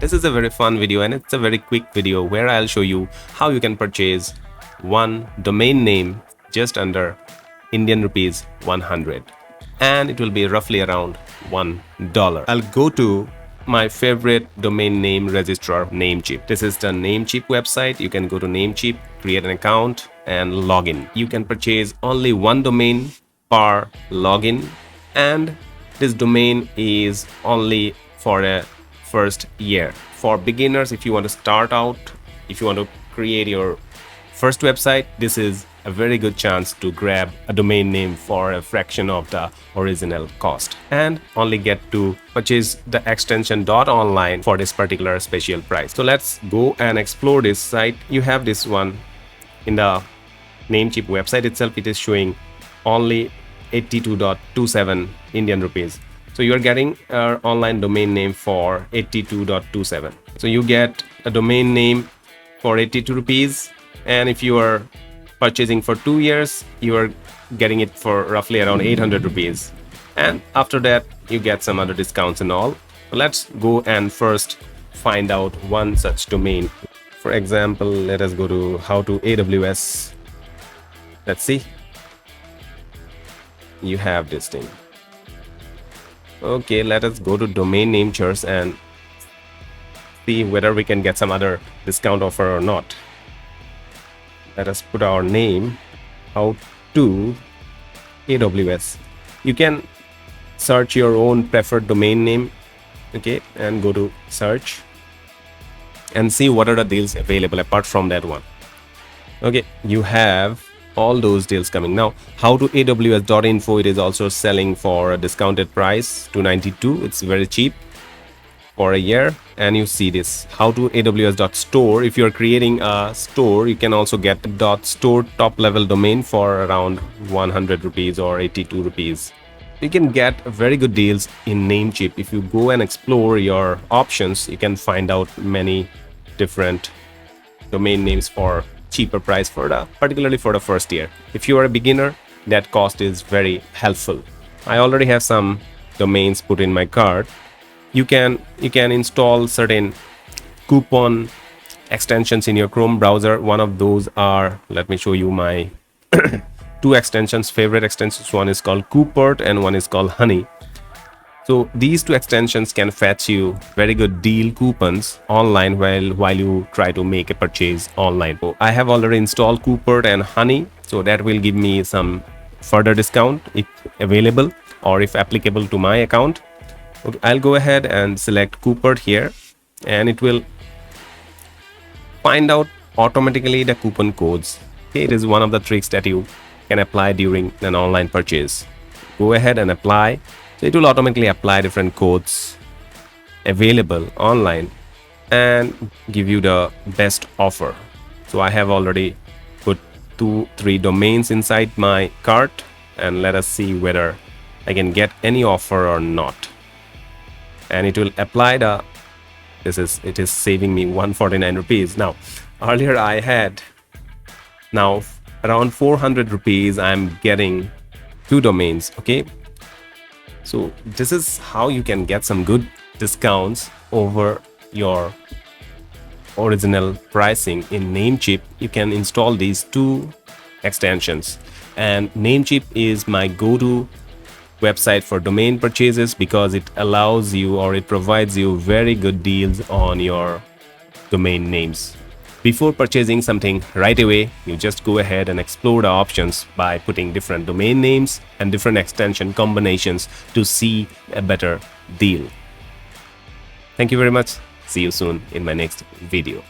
This is a very fun video and it's a very quick video where I'll show you how you can purchase one domain name just under Indian rupees 100, and it will be roughly around $1. I'll go to my favorite domain name registrar, Namecheap. This is the Namecheap website. You can go to Namecheap, create an account and log in. You can purchase only one domain per login, and this domain is only for a first year. For beginners, if you want to start out, if you want to create your first website, this is a very good chance to grab a domain name for a fraction of the original cost and only get to purchase the extension .online for this particular special price. So let's go and explore this site. You have this one in the Namecheap website itself. It is showing only 82.27 Indian rupees. So you're getting an online domain name for 82.27. So you get a domain name for 82 rupees, and if you are purchasing for 2 years, you are getting it for roughly around 800 rupees. And after that, you get some other discounts and all. Let's go and first find out one such domain. For example, let us go to how to AWS. Let's see. You have this thing. Okay, let us go to domain name search and see whether we can get some other discount offer or not. Let us put our name, how to AWS. You can search your own preferred domain name, okay, and go to search and see what are the deals available apart from that one. Okay, you have all those deals coming. Now, how to AWS.info, it is also selling for a discounted price, $292. It's very cheap for a year. And you see this how to AWS.store. If you're creating a store, you can also get .store top level domain for around 100 rupees or 82 rupees. You can get very good deals in Namecheap. If you go and explore your options, you can find out many different domain names for cheaper price for particularly for the first year. If you are a beginner, that cost is very helpful. I already have some domains put in my cart. You can install certain coupon extensions in your Chrome browser. One of those are, let me show you my two extensions, favorite extensions. One is called Coupert and one is called Honey. So these two extensions can fetch you very good deal coupons online while you try to make a purchase online. So I have already installed Coupert and Honey, so that will give me some further discount if available or if applicable to my account. Okay, I'll go ahead and select Coupert here, and it will find out automatically the coupon codes. Okay, it is one of the tricks that you can apply during an online purchase. Go ahead and apply. So it will automatically apply different codes available online and give you the best offer. So I have already put 2-3 domains inside my cart, and let us see whether I can get any offer or not. And it will apply the it is saving me 149 rupees. Now earlier I had now around 400 rupees. I'm getting 2 domains. Okay, so this is how you can get some good discounts over your original pricing in Namecheap. You can install these 2 extensions, and Namecheap is my go-to website for domain purchases because it allows you, or it provides you, very good deals on your domain names. Before purchasing something right away, you just go ahead and explore the options by putting different domain names and different extension combinations to see a better deal. Thank you very much. See you soon in my next video.